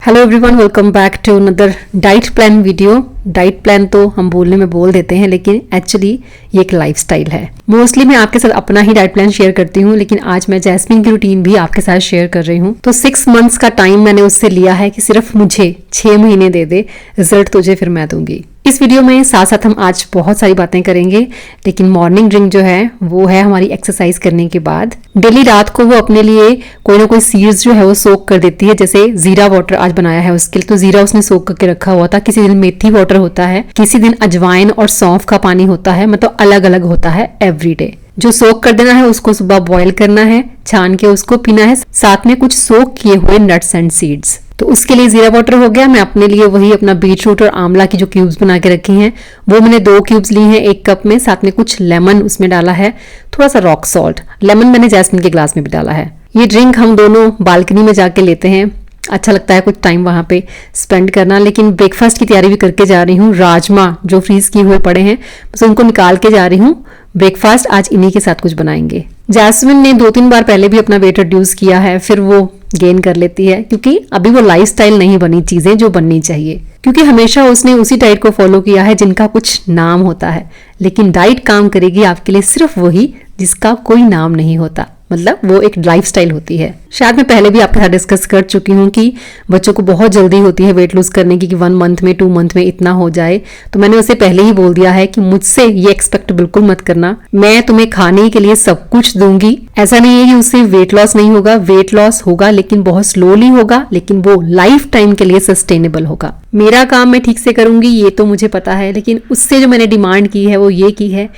Hello everyone, welcome back to another diet plan video. Diet plan तो हम बोलने में बोल देते हैं, लेकिन एक्चुअली ये एक लाइफस्टाइल है। मोस्टली मैं आपके साथ अपना ही डाइट प्लान शेयर करती हूँ, लेकिन आज मैं जैस्मिन की रूटीन भी आपके साथ शेयर कर रही हूँ। तो 6 मंथ्स का टाइम मैंने उससे लिया है कि सिर्फ मुझे 6 महीने दे दे, रिजल्ट तुझे फिर मैं दूंगी। इस वीडियो में साथ साथ हम आज बहुत सारी बातें करेंगे, लेकिन मॉर्निंग ड्रिंक जो है वो है हमारी एक्सरसाइज करने के बाद। डेली रात को वो अपने लिए कोई ना कोई सीड्स जो है वो सोक कर देती है। जैसे जीरा वाटर आज बनाया है उसके लिए, तो जीरा उसने सोक करके रखा हुआ था। किसी दिन मेथी वाटर होता है, किसी दिन अजवाइन और सौंफ का पानी होता है, मतलब अलग अलग होता है एवरीडे। जो सोक कर देना है उसको सुबह बॉईल करना है, छान के उसको पीना है, साथ में कुछ सोक किए हुए नट्स एंड सीड्स। तो उसके लिए जीरा वाटर हो गया। मैं अपने लिए वही अपना बीट रूट और आंवला की जो क्यूब्स बना के रखी हैं वो मैंने 2 क्यूब्स ली हैं 1 कप में। साथ में कुछ लेमन उसमें डाला है, थोड़ा सा रॉक सॉल्ट। लेमन मैंने जैस्मिन के ग्लास में भी डाला है। ये ड्रिंक हम दोनों बालकनी में जाके लेते हैं, अच्छा लगता है कुछ टाइम वहां पे स्पेंड करना। लेकिन ब्रेकफास्ट की तैयारी भी करके जा रही हूँ। राजमा जो फ्रीज किए हुए पड़े हैं बस उनको निकाल के जा रही हूँ। ब्रेकफास्ट आज इन्हीं के साथ कुछ बनाएंगे। जैस्मिन ने 2-3 बार पहले भी अपना वेट रिड्यूस किया है, फिर वो गेन कर लेती है, क्योंकि अभी वो लाइफस्टाइल नहीं बनी चीजें जो बननी चाहिए। क्योंकि हमेशा उसने उसी डाइट को फॉलो किया है जिनका कुछ नाम होता है, लेकिन डाइट काम करेगी आपके लिए सिर्फ वही जिसका कोई नाम नहीं होता, मतलब वो एक लाइफस्टाइल होती है। शायद मैं पहले भी आपके साथ डिस्कस कर चुकी हूँ कि बच्चों को बहुत जल्दी होती है वेट लूज करने की, कि 1 मंथ में 2 मंथ में इतना हो जाए। तो मैंने उसे पहले ही बोल दिया है कि मुझसे ये एक्सपेक्ट बिल्कुल मत करना, मैं तुम्हें खाने के लिए सब कुछ दूंगी। ऐसा नहीं है कि उससे वेट लॉस नहीं होगा, वेट लॉस होगा लेकिन बहुत स्लोली होगा, लेकिन वो लाइफ टाइम के लिए सस्टेनेबल होगा। मेरा काम मैं ठीक से करूंगी ये तो मुझे पता है, लेकिन उससे जो मैंने डिमांड की है वो ये की है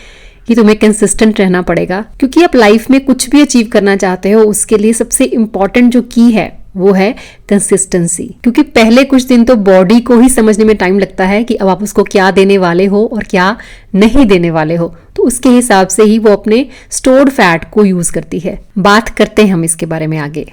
कि तुम्हें कंसिस्टेंट रहना पड़ेगा। क्योंकि आप लाइफ में कुछ भी अचीव करना चाहते हो उसके लिए सबसे इंपॉर्टेंट जो की है वो है कंसिस्टेंसी। क्योंकि पहले कुछ दिन तो बॉडी को ही समझने में टाइम लगता है कि अब आप उसको क्या देने वाले हो और क्या नहीं देने वाले हो, तो उसके हिसाब से ही वो अपने स्टोर्ड फैट को यूज करती है। बात करते हैं हम इसके बारे में आगे।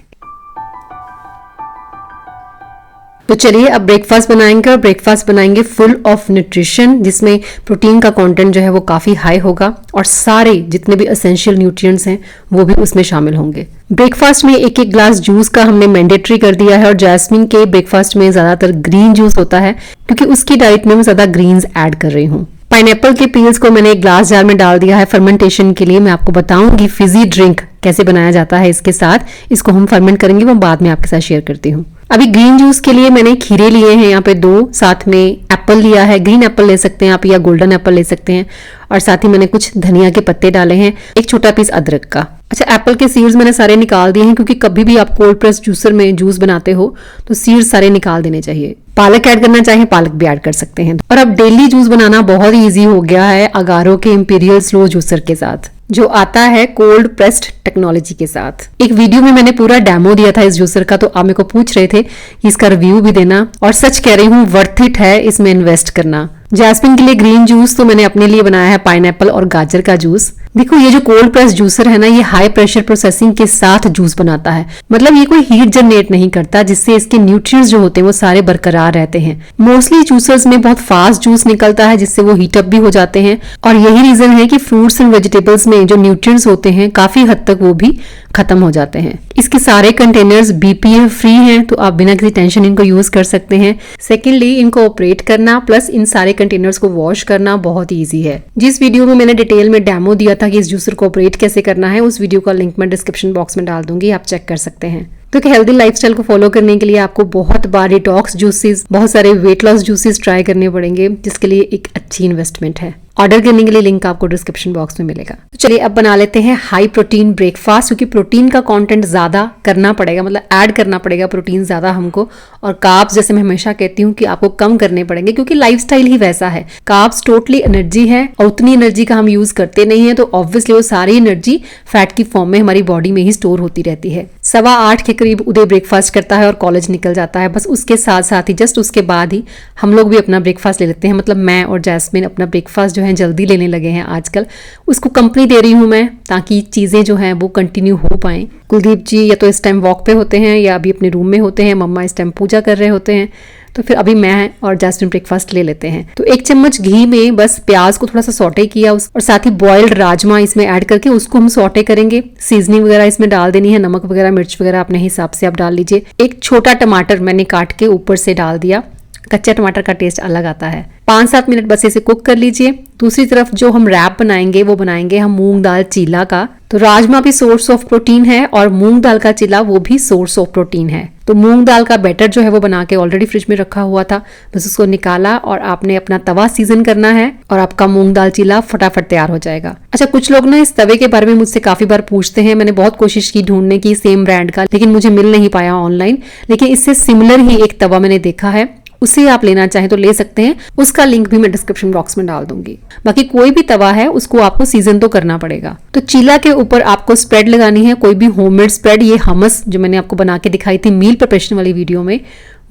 तो चलिए अब ब्रेकफास्ट बनाएंगे, और ब्रेकफास्ट बनाएंगे फुल ऑफ न्यूट्रिशन, जिसमें प्रोटीन का कंटेंट जो है वो काफी हाई होगा और सारे जितने भी एसेंशियल न्यूट्रिएंट्स हैं वो भी उसमें शामिल होंगे। ब्रेकफास्ट में 1-1 ग्लास जूस का हमने मैंडेटरी कर दिया है, और जैस्मिन के ब्रेकफास्ट में ज्यादातर ग्रीन जूस होता है क्योंकि उसकी डाइट में मैं ज्यादा ग्रीन्स ऐड कर रही हूँ। पाइनएप्पल के पील्स को मैंने एक ग्लास जार में डाल दिया है फर्मेंटेशन के लिए। मैं आपको बताऊंगी फिजी ड्रिंक कैसे बनाया जाता है इसके साथ, इसको हम फर्मेंट करेंगे, वो बाद में आपके साथ शेयर करती हूँ। अभी ग्रीन जूस के लिए मैंने खीरे लिए हैं यहाँ पे 2, साथ में एप्पल लिया है, ग्रीन एप्पल ले सकते हैं आप या गोल्डन एप्पल ले सकते हैं, और साथ ही मैंने कुछ धनिया के पत्ते डाले हैं, 1 छोटा पीस अदरक का। अच्छा, एप्पल के सीड्स मैंने सारे निकाल दिए हैं, क्योंकि कभी भी आप कोल्ड प्रेस जूसर में जूस बनाते हो तो सीड्स सारे निकाल देने चाहिए। पालक ऐड करना चाहे पालक भी ऐड कर सकते हैं। और अब डेली जूस बनाना बहुत ही ईजी हो गया है अगारो के इंपीरियल स्लो जूसर के साथ, जो आता है कोल्ड प्रेस्ड टेक्नोलॉजी के साथ। एक वीडियो में मैंने पूरा डेमो दिया था इस जूसर का, तो आप मेरे को पूछ रहे थे कि इसका रिव्यू भी देना, और सच कह रही हूँ वर्थ इट है इसमें इन्वेस्ट करना। जैस्मिन के लिए ग्रीन जूस तो मैंने अपने लिए बनाया है पाइनएप्पल और गाजर का जूस। देखो ये जो कोल्ड प्रेस जूसर है ना, ये हाई प्रेशर प्रोसेसिंग के साथ जूस बनाता है, मतलब ये कोई हीट जनरेट नहीं करता, जिससे इसके न्यूट्रिएंट्स जो होते हैं वो सारे बरकरार रहते हैं। मोस्टली जूसर्स में बहुत फास्ट जूस निकलता है जिससे वो हीट अप भी हो जाते हैं, और यही रीजन है कि फ्रूट्स एंड वेजिटेबल्स में जो न्यूट्रिएंट्स होते हैं काफी हद तक वो भी खत्म हो जाते हैं। इसके सारे कंटेनर्स BPA फ्री हैं, तो आप बिना किसी टेंशन इनको यूज कर सकते हैं। सेकेंडली, इनको ऑपरेट करना प्लस इन सारे कंटेनर्स को वॉश करना बहुत ईजी है। जिस वीडियो में मैंने डिटेल में डेमो दिया था कि इस जूसर को ऑपरेट कैसे करना है, उस वीडियो का लिंक मैं डिस्क्रिप्शन बॉक्स में डाल दूंगी, आप चेक कर सकते हैं। तो कि हेल्दी लाइफस्टाइल को फॉलो करने के लिए आपको बहुत बार डिटॉक्स जूसेस, बहुत सारे वेट लॉस जूसेस ट्राई करने पड़ेंगे, जिसके लिए एक अच्छी इन्वेस्टमेंट है। ऑर्डर करने के लिए लिंक आपको डिस्क्रिप्शन बॉक्स में मिलेगा। तो चलिए अब बना लेते हैं हाई प्रोटीन ब्रेकफास्ट, क्योंकि प्रोटीन का कंटेंट ज्यादा करना पड़ेगा, मतलब ऐड करना पड़ेगा प्रोटीन ज्यादा हमको, और कार्ब्स जैसे मैं हमेशा कहती हूँ कि आपको कम करने पड़ेंगे, क्योंकि लाइफस्टाइल ही वैसा है। कार्ब्स टोटली एनर्जी है, और उतनी एनर्जी का हम यूज करते नहीं है, तो ऑब्वियसली वो सारी एनर्जी फैट की फॉर्म में हमारी बॉडी में ही स्टोर होती रहती है। 8:15 के करीब उदय ब्रेकफास्ट करता है और कॉलेज निकल जाता है। बस उसके साथ साथ ही जस्ट उसके बाद ही हम लोग भी अपना ब्रेकफास्ट ले लेते हैं, मतलब मैं और जैस्मिन अपना ब्रेकफास्ट जो है जल्दी लेने लगे हैं आजकल। उसको कंपनी दे रही हूँ मैं, ताकि चीजें जो हैं वो कंटिन्यू हो पाएं। कुलदीप जी या तो इस टाइम वॉक पे होते हैं या अभी अपने रूम में होते हैं, मम्मा इस टाइम पूजा कर रहे होते हैं, तो फिर अभी मैं और जैस्मिन ब्रेकफास्ट ले लेते हैं। तो 1 चम्मच घी में बस प्याज को थोड़ा सा सौटे किया और साथ ही बॉइल्ड राजमा इसमें ऐड करके उसको हम सौटे करेंगे। सीजनिंग वगैरह इसमें डाल देनी है, नमक वगैरह मिर्च वगैरह अपने हिसाब से आप डाल लीजिए। एक छोटा टमाटर मैंने काट के ऊपर से डाल दिया, कच्चा टमाटर का टेस्ट अलग आता है। 5-7 मिनट बस इसे कुक कर लीजिए। दूसरी तरफ जो हम रैप बनाएंगे वो बनाएंगे हम मूंग दाल चीला का। तो राजमा भी सोर्स ऑफ प्रोटीन है और मूंग दाल का चीला वो भी सोर्स ऑफ प्रोटीन है। तो मूंग दाल का बैटर जो है वो बना के ऑलरेडी फ्रिज में रखा हुआ था, बस उसको निकाला और आपने अपना तवा सीजन करना है और आपका मूंग दाल चीला फटाफट तैयार हो जाएगा। अच्छा, कुछ लोग ना इस तवे के बारे में मुझसे काफी बार पूछते हैं। मैंने बहुत कोशिश की ढूंढने की सेम ब्रांड का, लेकिन मुझे मिल नहीं पाया ऑनलाइन। लेकिन इससे सिमिलर ही एक तवा मैंने देखा है, उसे आप लेना चाहें तो ले सकते हैं। उसका लिंक भी मैं डिस्क्रिप्शन बॉक्स में डाल दूंगी। बाकी कोई भी तवा है उसको आपको सीजन तो करना पड़ेगा। तो चीला के ऊपर आपको स्प्रेड लगानी है, कोई भी होममेड स्प्रेड। ये हमस जो मैंने आपको बना के दिखाई थी मील प्रिपरेशन वाली वीडियो में,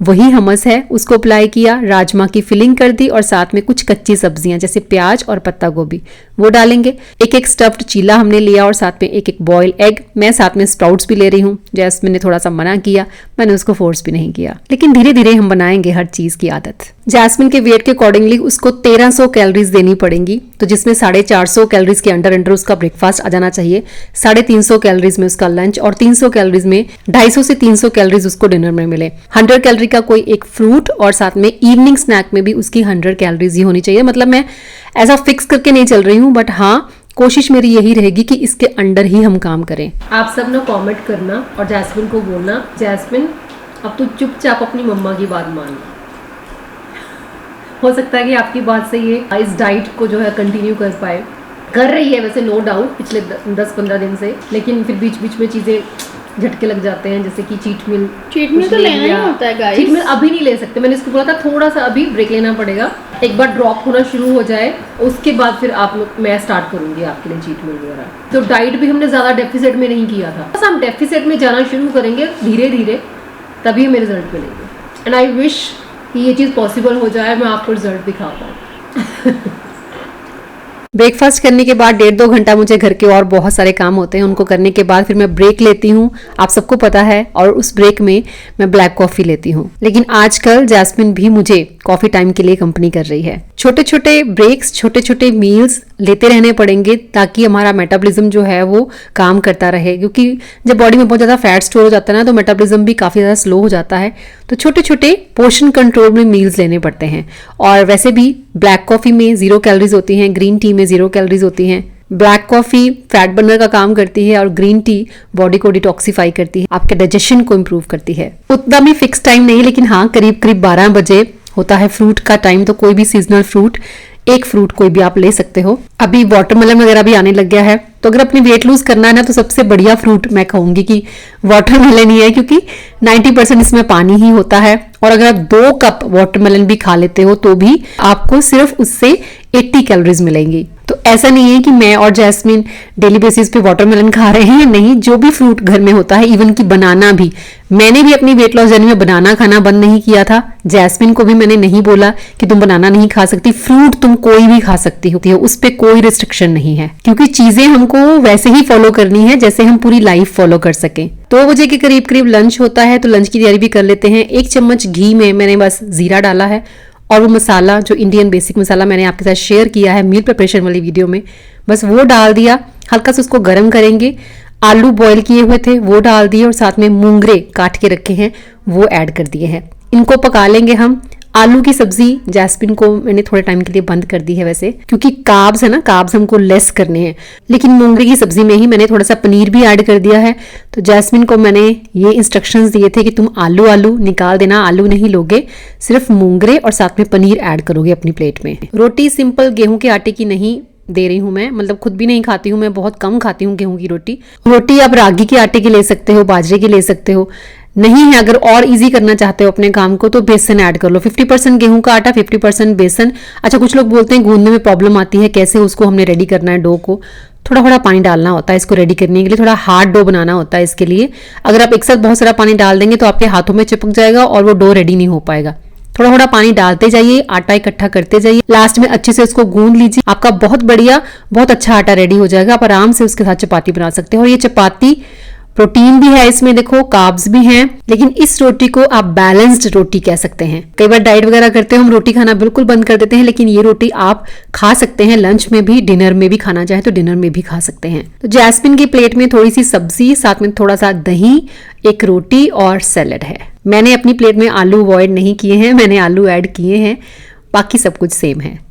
वही हमस है, उसको अप्लाई किया। राजमा की फिलिंग कर दी और साथ में कुछ कच्ची सब्जियां जैसे प्याज और पत्ता गोभी वो डालेंगे। एक स्टफ्ड चीला हमने लिया और साथ में एक बॉयल एग। मैं साथ में स्प्राउट्स भी ले रही हूँ। जैस्मिन ने थोड़ा सा मना किया, मैंने उसको फोर्स भी नहीं किया, लेकिन धीरे धीरे हम बनाएंगे हर चीज की आदत। जैस्मिन के वेट के अकॉर्डिंगली उसको 1300 कैलोरीज देनी पड़ेंगी, तो जिसमें 450 कैलोरीज के अंडर उसका ब्रेकफास्ट आ जाना चाहिए। 350 कैलोरीज में उसका लंच और 300 कैलोरीज में 250 से 300 कैलोरीज उसको डिनर में मिले। 100 कैलोरी का कोई एक फ्रूट और साथ में इवनिंग स्नैक में भी उसकी 100 कैलोरीज ही होनी चाहिए। मतलब मैं ऐसा फिक्स करके नहीं चल रही हूँ, बट हाँ कोशिश मेरी यही रहेगी कि इसके अंडर ही हम काम करें। आप सब ना कमेंट करना और जैस्मिन को बोलना, जैस्मिन अब तो चुपचाप अपनी मम्मा की बात मान। हो सकता है कि आपकी बात से ये इस डाइट को जो है कंटिन्यू कर पाए। कर रही है वैसे नो डाउट पिछले 10-15 दिन से, लेकिन फिर बीच बीच में चीजें झटके लग जाते हैं, जैसे कि चीट मिल तो लेना ही होता है गाइस। चीट मिल अभी नहीं ले सकते, मैंने इसको बोला था थोड़ा सा अभी ब्रेक लेना पड़ेगा, एक बार ड्रॉप होना शुरू हो जाए उसके बाद फिर आप लोग मैं स्टार्ट करूंगी आपके लिए चीट मिल वगैरह। तो डाइट भी हमने ज्यादा डेफिसिट में नहीं किया था, बस हम डेफिसिट में जाना शुरू करेंगे धीरे धीरे, तभी हमें रिजल्ट मिलेंगे। एंड आई विश कि ये चीज़ पॉसिबल हो जाए, मैं आपको रिजल्ट दिखा पाऊँ। ब्रेकफास्ट करने के बाद 1.5-2 घंटा मुझे घर के और बहुत सारे काम होते हैं, उनको करने के बाद फिर मैं ब्रेक लेती हूँ, आप सबको पता है, और उस ब्रेक में मैं ब्लैक कॉफ़ी लेती हूँ। लेकिन आजकल जैस्मिन भी मुझे कॉफ़ी टाइम के लिए कंपनी कर रही है। छोटे छोटे ब्रेक्स, छोटे छोटे मील्स लेते रहने पड़ेंगे ताकि हमारा मेटाबॉलिज्म जो है वो काम करता रहे, क्योंकि जब बॉडी में बहुत ज़्यादा फैट स्टोर हो जाता है ना तो मेटाबॉलिज्म भी काफ़ी ज़्यादा स्लो हो जाता है। तो छोटे छोटे पोर्शन कंट्रोल में मील्स लेने पड़ते हैं। और वैसे भी ब्लैक कॉफ़ी में 0 कैलोरीज होती हैं, ग्रीन टी में 0 कैलोरीज होती हैं। ब्लैक कॉफ़ी फैट बर्नर का काम करती है और ग्रीन टी बॉडी को डिटॉक्सिफाई करती है, आपके डाइजेशन को इम्प्रूव करती है। उतना भी फिक्स टाइम नहीं, लेकिन हाँ करीब करीब 12 बजे होता है फ्रूट का टाइम, तो कोई भी सीजनल फ्रूट, एक फ्रूट कोई भी आप ले सकते हो। अभी वाटरमेलन वगैरह भी आने लग गया है, तो अगर अपनी वेट लूज करना है ना तो सबसे बढ़िया फ्रूट मैं कहूंगी कि वाटरमेलन ही है, क्योंकि 90% इसमें पानी ही होता है। और अगर आप 2 कप वाटरमेलन भी खा लेते हो तो भी आपको सिर्फ उससे 80 कैलोरीज मिलेंगी। तो ऐसा नहीं है कि मैं और जैस्मिन डेली बेसिस पे वाटरमेलन खा रहे हैं, नहीं, जो भी फ्रूट घर में होता है, इवन कि बनाना भी, मैंने भी अपनी वेट लॉस जर्नी में बनाना खाना बंद नहीं किया था। जैस्मिन को भी मैंने नहीं बोला कि तुम बनाना नहीं खा सकती, फ्रूट तुम कोई भी खा सकती हो, उस पे कोई रिस्ट्रिक्शन नहीं है, क्योंकि चीजें हमको वैसे ही फॉलो करनी है जैसे हम पूरी लाइफ फॉलो कर सकें। 2 बजे के करीब करीब लंच होता है, तो लंच की तैयारी भी कर लेते हैं। 1 चम्मच घी में मैंने बस जीरा डाला है और वो मसाला जो इंडियन बेसिक मसाला मैंने आपके साथ शेयर किया है मील प्रिपरेशन वाली वीडियो में, बस वो डाल दिया। हल्का सा उसको गर्म करेंगे। आलू बॉईल किए हुए थे वो डाल दिए और साथ में मूंगरे काट के रखे हैं वो ऐड कर दिए हैं। इनको पका लेंगे हम। आलू की सब्जी जैस्मिन को मैंने थोड़े टाइम के लिए बंद कर दी है वैसे, क्योंकि कार्ब्स है ना, कार्ब्स हमको लेस करने हैं। लेकिन मूंगरे की सब्जी में ही मैंने थोड़ा सा पनीर भी ऐड कर दिया है। तो जैस्मिन को मैंने ये इंस्ट्रक्शंस दिए थे कि तुम आलू निकाल देना, आलू नहीं लोगे, सिर्फ मूंगरे और साथ में पनीर ऐड करोगे अपनी प्लेट में। रोटी सिंपल गेहूं के आटे की नहीं दे रही हूँ मैं, मतलब खुद भी नहीं खाती हूँ मैं, बहुत कम खाती हूँ गेहूं की रोटी। रोटी आप रागी के आटे की ले सकते हो, बाजरे की ले सकते हो, नहीं है अगर और इजी करना चाहते हो अपने काम को तो बेसन ऐड कर लो। 50% गेहूं का आटा, 50% बेसन। अच्छा, कुछ लोग बोलते हैं गूंदने में प्रॉब्लम आती है, कैसे उसको हमने रेडी करना है डो को। थोड़ा थोड़ा पानी डालना होता है इसको रेडी करने के लिए, थोड़ा हार्ड डो बनाना होता है इसके लिए। अगर आप एक साथ बहुत सारा पानी डाल देंगे तो आपके हाथों में चिपक जाएगा और वो डो रेडी नहीं हो पाएगा। थोड़ा थोड़ा पानी डालते जाइए, आटा इकट्ठा करते जाइए, लास्ट में अच्छे से उसको गूंद लीजिए, आपका बहुत बढ़िया बहुत अच्छा आटा रेडी हो जाएगा। आप आराम से उसके साथ चपाती बना सकते हो। और ये चपाती प्रोटीन भी है इसमें, देखो कार्ब्स भी हैं, लेकिन इस रोटी को आप बैलेंस्ड रोटी कह सकते हैं। कई बार डाइट वगैरह करते हो हम रोटी खाना बिल्कुल बंद कर देते हैं, लेकिन ये रोटी आप खा सकते हैं, लंच में भी, डिनर में भी खाना चाहे तो डिनर में भी खा सकते हैं। तो जैस्मिन की प्लेट में थोड़ी सी सब्जी, साथ में थोड़ा सा दही, एक रोटी और सैलेड है। मैंने अपनी प्लेट में आलू अवॉइड नहीं किए हैं, मैंने आलू ऐड किए हैं, बाकी सब कुछ सेम है।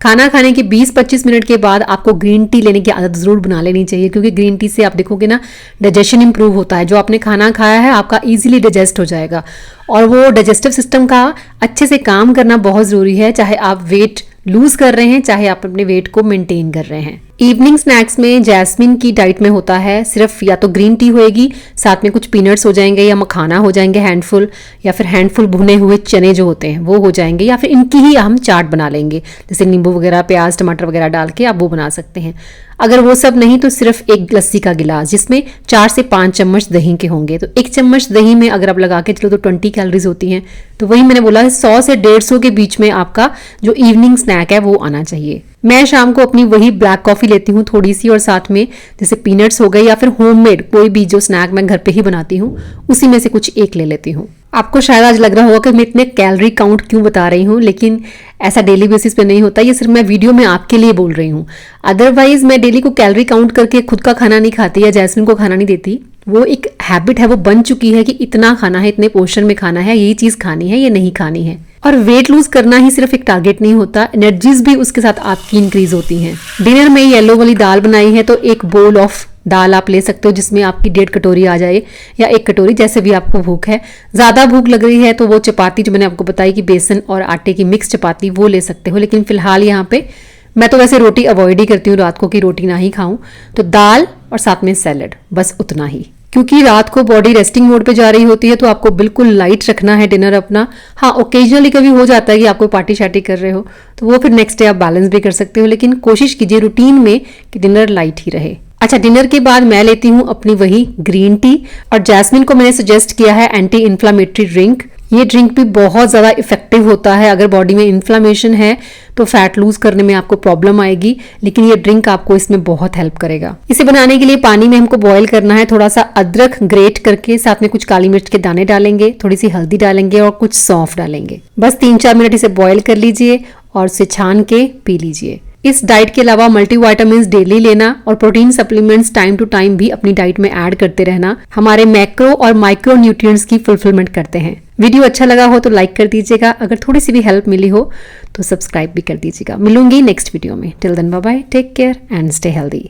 खाना खाने के 20-25 मिनट के बाद आपको ग्रीन टी लेने की आदत जरूर बना लेनी चाहिए, क्योंकि ग्रीन टी से आप देखोगे ना डाइजेशन इंप्रूव होता है। जो आपने खाना खाया है आपका इजीली डाइजेस्ट हो जाएगा, और वो डाइजेस्टिव सिस्टम का अच्छे से काम करना बहुत जरूरी है, चाहे आप वेट लूज कर रहे हैं, चाहे आप अपने वेट को मेंटेन कर रहे हैं। इवनिंग स्नैक्स में जैस्मिन की डाइट में होता है सिर्फ या तो ग्रीन टी होएगी, साथ में कुछ पीनट्स हो जाएंगे या मखाना हो जाएंगे हैंडफुल, या फिर हैंडफुल भुने हुए चने जो होते हैं वो हो जाएंगे, या फिर इनकी ही हम चाट बना लेंगे, जैसे नींबू वगैरह, प्याज, टमाटर वगैरह डाल के आप वो बना सकते हैं। अगर वो सब नहीं तो सिर्फ एक लस्सी का गिलास जिसमें 4 से 5 चम्मच दही के होंगे, तो 1 चम्मच दही में अगर आप लगा के चलो तो 20 कैलोरीज होती हैं। तो वही मैंने बोला 100 से 150 के बीच में आपका जो इवनिंग स्नैक है वो आना चाहिए। मैं शाम को अपनी वही ब्लैक कॉफी लेती हूँ थोड़ी सी, और साथ में जैसे पीनट्स हो गए या फिर होममेड कोई भी जो स्नैक मैं घर पे ही बनाती हूँ उसी में से कुछ एक ले लेती हूँ। आपको शायद आज लग रहा होगा कि मैं इतने कैलोरी काउंट क्यों बता रही हूँ, लेकिन ऐसा डेली बेसिस पे नहीं होता, ये सिर्फ मैं वीडियो में आपके लिए बोल रही हूँ। अदरवाइज मैं डेली को कैलोरी काउंट करके खुद का खाना नहीं खाती या जैस्मिन को खाना नहीं देती। वो एक हैबिट है, वो बन चुकी है कि इतना खाना है, इतने पोर्शन में खाना है, ये चीज खानी है, ये नहीं खानी है। और वेट लूज करना ही सिर्फ एक टारगेट नहीं होता, एनर्जीज भी उसके साथ आपकी इंक्रीज होती हैं। डिनर में येलो वाली दाल बनाई है तो एक बोल ऑफ दाल आप ले सकते हो जिसमें आपकी 1.5 कटोरी आ जाए या 1 कटोरी, जैसे भी आपको भूख है। ज्यादा भूख लग रही है तो वो चपाती जो मैंने आपको बताई कि बेसन और आटे की मिक्स चपाती वो ले सकते हो, लेकिन फिलहाल यहाँ पे मैं तो वैसे रोटी अवॉइड ही करती हूँ रात को, कि रोटी ना ही खाऊं। तो दाल और साथ में सैलेड, बस उतना ही, क्योंकि रात को बॉडी रेस्टिंग मोड पे जा रही होती है तो आपको बिल्कुल लाइट रखना है डिनर अपना। हाँ, ओकेजनली कभी हो जाता है कि आपको पार्टी शार्टी कर रहे हो तो वो फिर नेक्स्ट डे आप बैलेंस भी कर सकते हो, लेकिन कोशिश कीजिए रूटीन में कि डिनर लाइट ही रहे। अच्छा, डिनर के बाद मैं लेती हूँ अपनी वही ग्रीन टी, और जैस्मिन को मैंने सजेस्ट किया है एंटी इन्फ्लामेटरी ड्रिंक। ये ड्रिंक भी बहुत ज़्यादा इफेक्टिव होता है। अगर बॉडी में इन्फ्लामेशन है तो फैट लूज करने में आपको प्रॉब्लम आएगी, लेकिन ये ड्रिंक आपको इसमें बहुत हेल्प करेगा। इसे बनाने के लिए पानी में हमको बॉईल करना है, थोड़ा सा अदरक ग्रेट करके, साथ में कुछ काली मिर्च के दाने डालेंगे, थोड़ी सी हल्दी डालेंगे और कुछ सौंफ डालेंगे। बस 3-4 मिनट इसे बॉईल कर लीजिए और उसे छान के पी लीजिए। इस डाइट के अलावा मल्टीविटामिन्स डेली लेना और protein supplements time to time भी अपनी डाइट में ऐड करते रहना हमारे मैक्रो और माइक्रो न्यूट्रिएंट्स की फुलफिलमेंट करते हैं। वीडियो अच्छा लगा हो तो लाइक कर दीजिएगा, अगर थोड़ी सी भी हेल्प मिली हो तो सब्सक्राइब भी कर दीजिएगा। मिलूंगी नेक्स्ट वीडियो में। Till then bye bye, take care and stay healthy.